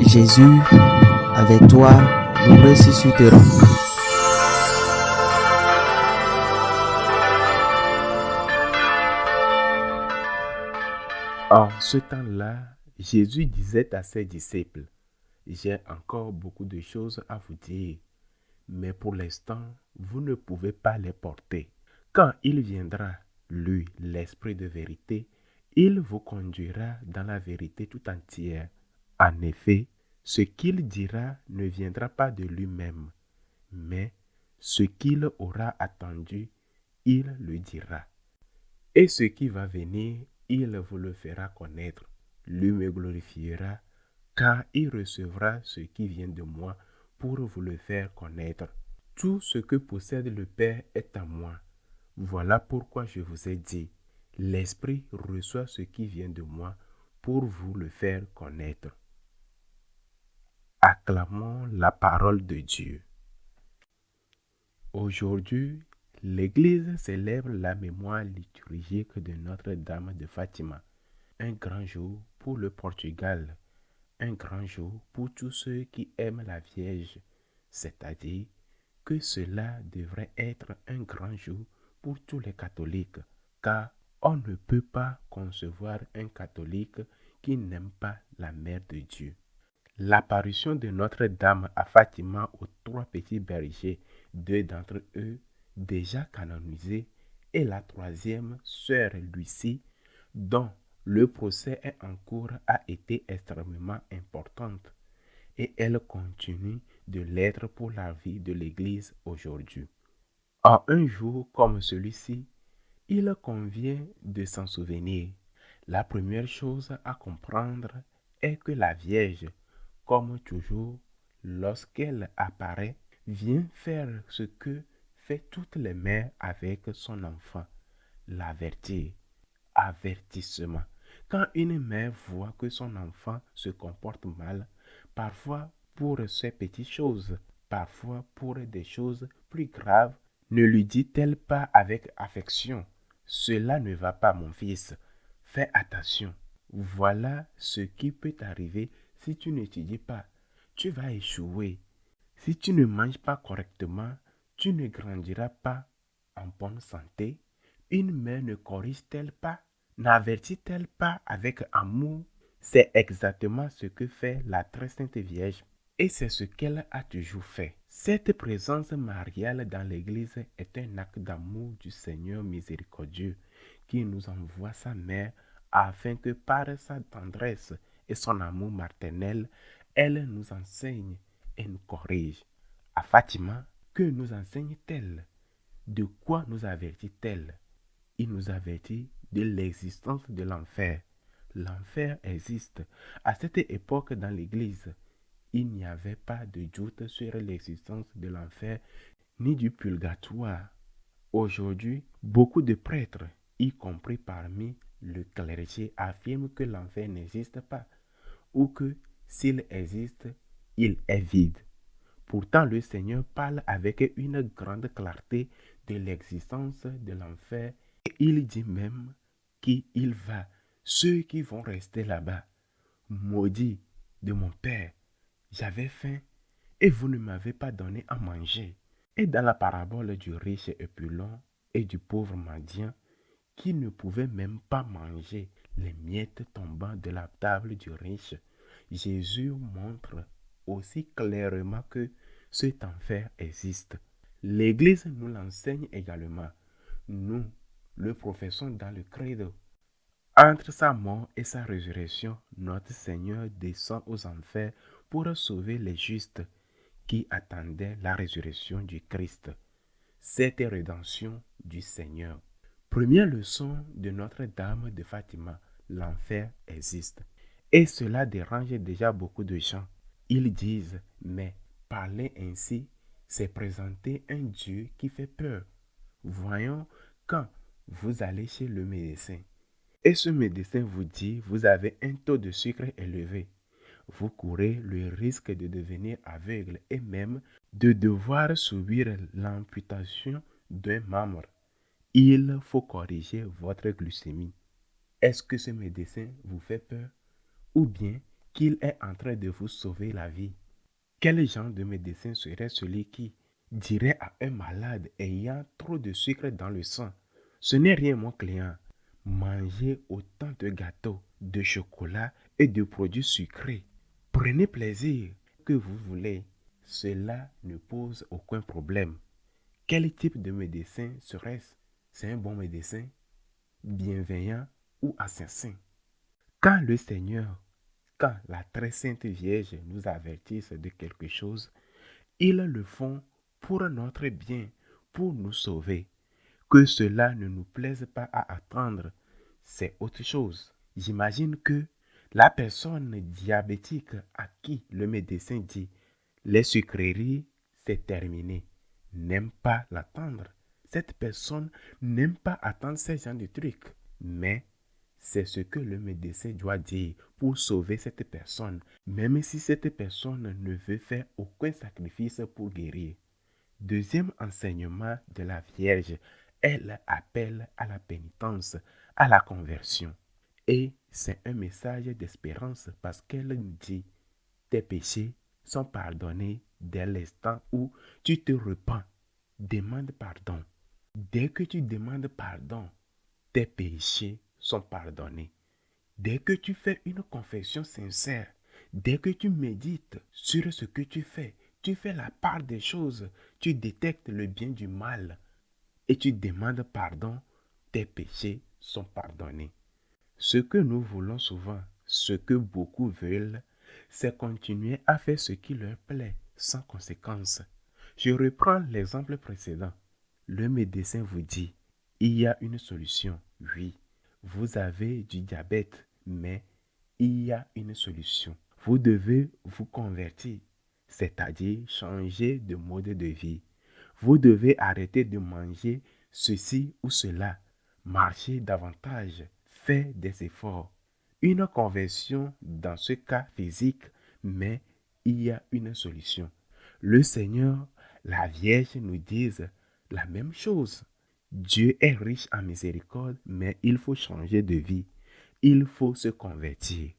Jésus, avec toi, nous ressusciterons. En ce temps-là, Jésus disait à ses disciples, j'ai encore beaucoup de choses à vous dire, mais pour l'instant, vous ne pouvez pas les porter. Quand il viendra, lui, l'Esprit de vérité, il vous conduira dans la vérité tout entière. En effet, ce qu'il dira ne viendra pas de lui-même, mais ce qu'il aura attendu, il le dira. Et ce qui va venir, il vous le fera connaître. Lui me glorifiera, car il recevra ce qui vient de moi pour vous le faire connaître. Tout ce que possède le Père est à moi. Voilà pourquoi je vous ai dit, l'Esprit reçoit ce qui vient de moi pour vous le faire connaître. Acclamons la parole de Dieu. Aujourd'hui, l'Église célèbre la mémoire liturgique de Notre-Dame de Fatima. Un grand jour pour le Portugal, un grand jour pour tous ceux qui aiment la Vierge, c'est-à-dire que cela devrait être un grand jour pour tous les catholiques, car on ne peut pas concevoir un catholique qui n'aime pas la Mère de Dieu. L'apparition de Notre-Dame à Fatima aux trois petits bergers, deux d'entre eux déjà canonisés, et la troisième, sœur Lucie, dont le procès est en cours, a été extrêmement importante et elle continue de l'être pour la vie de l'Église aujourd'hui. En un jour comme celui-ci, il convient de s'en souvenir. La première chose à comprendre est que la Vierge, comme toujours, lorsqu'elle apparaît, vient faire ce que fait toutes les mères avec son enfant, l'avertir. Avertissement. Quand une mère voit que son enfant se comporte mal, parfois pour ces petites choses, parfois pour des choses plus graves, ne lui dit-elle pas avec affection, cela ne va pas mon fils, fais attention. Voilà ce qui peut t'arriver si tu n'étudies pas. Tu vas échouer. Si tu ne manges pas correctement, tu ne grandiras pas en bonne santé. Une mère ne corrige-t-elle pas? N'avertit-elle pas avec amour? C'est exactement ce que fait la très sainte Vierge et c'est ce qu'elle a toujours fait. Cette présence mariale dans l'Église est un acte d'amour du Seigneur miséricordieux qui nous envoie sa mère afin que par sa tendresse et son amour maternel, elle nous enseigne et nous corrige. À Fatima, que nous enseigne-t-elle? De quoi nous avertit-elle? Il nous avertit de l'existence de l'enfer. L'enfer existe. À cette époque dans l'Église, il n'y avait pas de doute sur l'existence de l'enfer ni du purgatoire. Aujourd'hui, beaucoup de prêtres, y compris parmi le clergé, affirment que l'enfer n'existe pas ou que s'il existe, il est vide. Pourtant, le Seigneur parle avec une grande clarté de l'existence de l'enfer et il dit même qu'il va, ceux qui vont rester là-bas, maudits de mon Père, j'avais faim et vous ne m'avez pas donné à manger. Et dans la parabole du riche opulent et du pauvre mendiant, qui ne pouvait même pas manger les miettes tombant de la table du riche, Jésus montre aussi clairement que cet enfer existe. L'Église nous l'enseigne également. Nous le professons dans le credo. Entre sa mort et sa résurrection, notre Seigneur descend aux enfers pour sauver les justes qui attendaient la résurrection du Christ. Cette rédemption du Seigneur. Première leçon de Notre-Dame de Fatima, l'enfer existe. Et cela dérange déjà beaucoup de gens. Ils disent, mais parler ainsi, c'est présenter un Dieu qui fait peur. Voyons quand vous allez chez le médecin et ce médecin vous dit, vous avez un taux de sucre élevé. Vous courez le risque de devenir aveugle et même de devoir subir l'amputation d'un membre. Il faut corriger votre glycémie. Est-ce que ce médecin vous fait peur? Ou bien qu'il est en train de vous sauver la vie? Quel genre de médecin serait celui qui dirait à un malade ayant trop de sucre dans le sang: ce n'est rien mon client, mangez autant de gâteaux, de chocolat et de produits sucrés. Prenez plaisir que vous voulez, cela ne pose aucun problème. Quel type de médecin serait-ce? C'est un bon médecin, bienveillant ou assassin? Quand le Seigneur, quand la très sainte Vierge nous avertissent de quelque chose, ils le font pour notre bien, pour nous sauver. Que cela ne nous plaise pas à attendre, c'est autre chose. J'imagine que la personne diabétique à qui le médecin dit les sucreries, c'est terminé, n'aime pas l'attendre. Cette personne n'aime pas attendre ce genre de trucs, mais c'est ce que le médecin doit dire pour sauver cette personne, même si cette personne ne veut faire aucun sacrifice pour guérir. Deuxième enseignement de la Vierge, elle appelle à la pénitence, à la conversion. Et c'est un message d'espérance parce qu'elle dit: tes péchés sont pardonnés dès l'instant où tu te repens. Demande pardon. Dès que tu demandes pardon, tes péchés sont pardonnés. Dès que tu fais une confession sincère, dès que tu médites sur ce que tu fais la part des choses, tu détectes le bien du mal et tu demandes pardon, tes péchés sont pardonnés. Ce que nous voulons souvent, ce que beaucoup veulent, c'est continuer à faire ce qui leur plaît sans conséquence. Je reprends l'exemple précédent. Le médecin vous dit: il y a une solution. Oui, vous avez du diabète, mais il y a une solution. Vous devez vous convertir, c'est-à-dire changer de mode de vie. Vous devez arrêter de manger ceci ou cela, marcher davantage, faire des efforts. Une conversion dans ce cas physique, mais il y a une solution. Le Seigneur, la Vierge nous disent la même chose. Dieu est riche en miséricorde, mais il faut changer de vie. Il faut se convertir.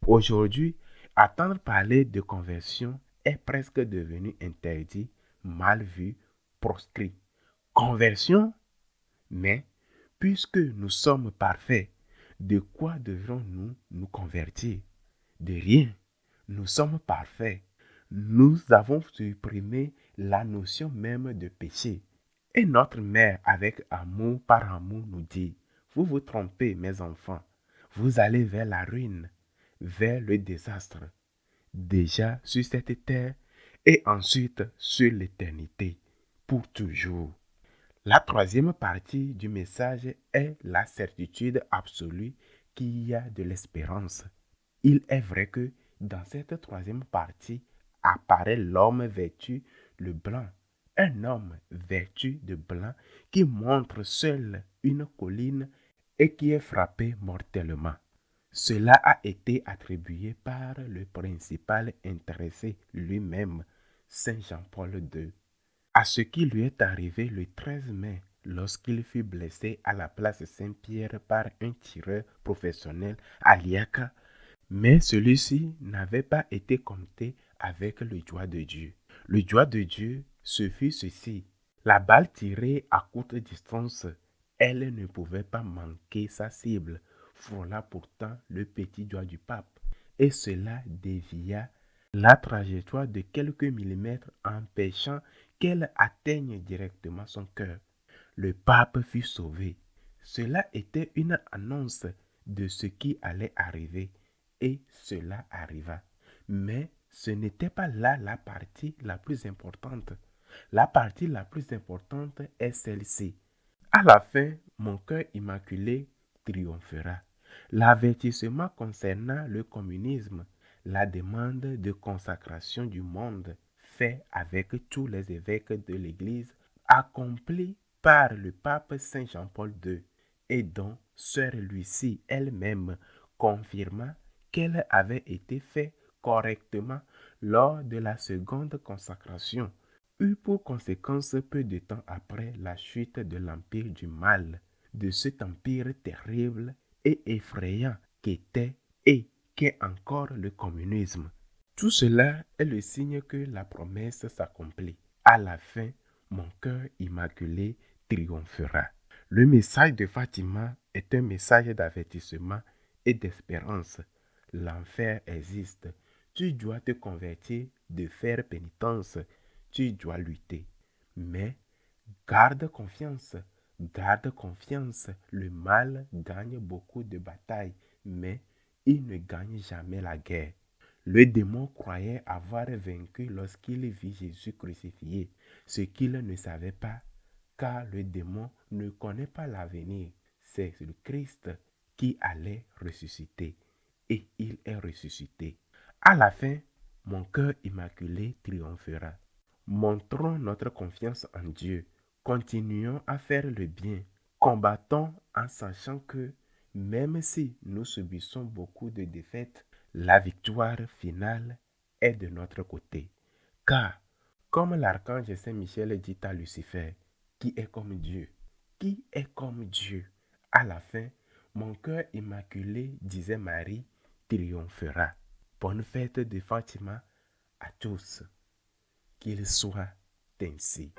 Aujourd'hui, entendre parler de conversion est presque devenu interdit, mal vu, proscrit. Conversion? Mais, puisque nous sommes parfaits, de quoi devrons-nous nous convertir? De rien. Nous sommes parfaits. Nous avons supprimé la notion même de péché. Et notre mère, avec amour par amour, nous dit: vous vous trompez, mes enfants. Vous allez vers la ruine, vers le désastre. Déjà sur cette terre et ensuite sur l'éternité, pour toujours. La troisième partie du message est la certitude absolue qu'il y a de l'espérance. Il est vrai que dans cette troisième partie apparaît l'homme vêtu de blanc, un homme vêtu de blanc qui montre seul une colline et qui est frappé mortellement. Cela a été attribué par le principal intéressé lui-même, Saint Jean-Paul II, à ce qui lui est arrivé le 13 mai lorsqu'il fut blessé à la place Saint-Pierre par un tireur professionnel à Liaka, mais celui-ci n'avait pas été compté avec le doigt de Dieu. Le doigt de Dieu, ce fut ceci: la balle tirée à courte distance, elle ne pouvait pas manquer sa cible, frôla pourtant le petit doigt du pape, et cela dévia la trajectoire de quelques millimètres, empêchant qu'elle atteigne directement son cœur. Le pape fut sauvé. Cela était une annonce de ce qui allait arriver, et cela arriva. Mais ce n'était pas là la partie la plus importante. La partie la plus importante est celle-ci: à la fin, mon cœur immaculé triomphera. L'avertissement concernant le communisme, la demande de consacration du monde fait avec tous les évêques de l'Église, accompli par le pape Saint Jean-Paul II, et dont sœur Lucie elle-même confirma qu'elle avait été faite correctement lors de la seconde consacration, eut pour conséquence peu de temps après la chute de l'empire du mal, de cet empire terrible et effrayant qu'était et qu'est encore le communisme. Tout cela est le signe que la promesse s'accomplit. À la fin, mon cœur immaculé triomphera. Le message de Fatima est un message d'avertissement et d'espérance. L'enfer existe. Tu dois te convertir, de faire pénitence. Tu dois lutter. Mais garde confiance. Garde confiance. Le mal gagne beaucoup de batailles, mais il ne gagne jamais la guerre. Le démon croyait avoir vaincu lorsqu'il vit Jésus crucifié, ce qu'il ne savait pas, car le démon ne connaît pas l'avenir. C'est le Christ qui allait ressusciter, et il est ressuscité. À la fin, mon cœur immaculé triomphera. Montrons notre confiance en Dieu. Continuons à faire le bien. Combattons en sachant que, même si nous subissons beaucoup de défaites, la victoire finale est de notre côté. Car, comme l'archange Saint-Michel dit à Lucifer, qui est comme Dieu, qui est comme Dieu, à la fin, mon cœur immaculé, disait Marie, triomphera. Bonne fête de Fatima à tous. Qu'il soit ainsi.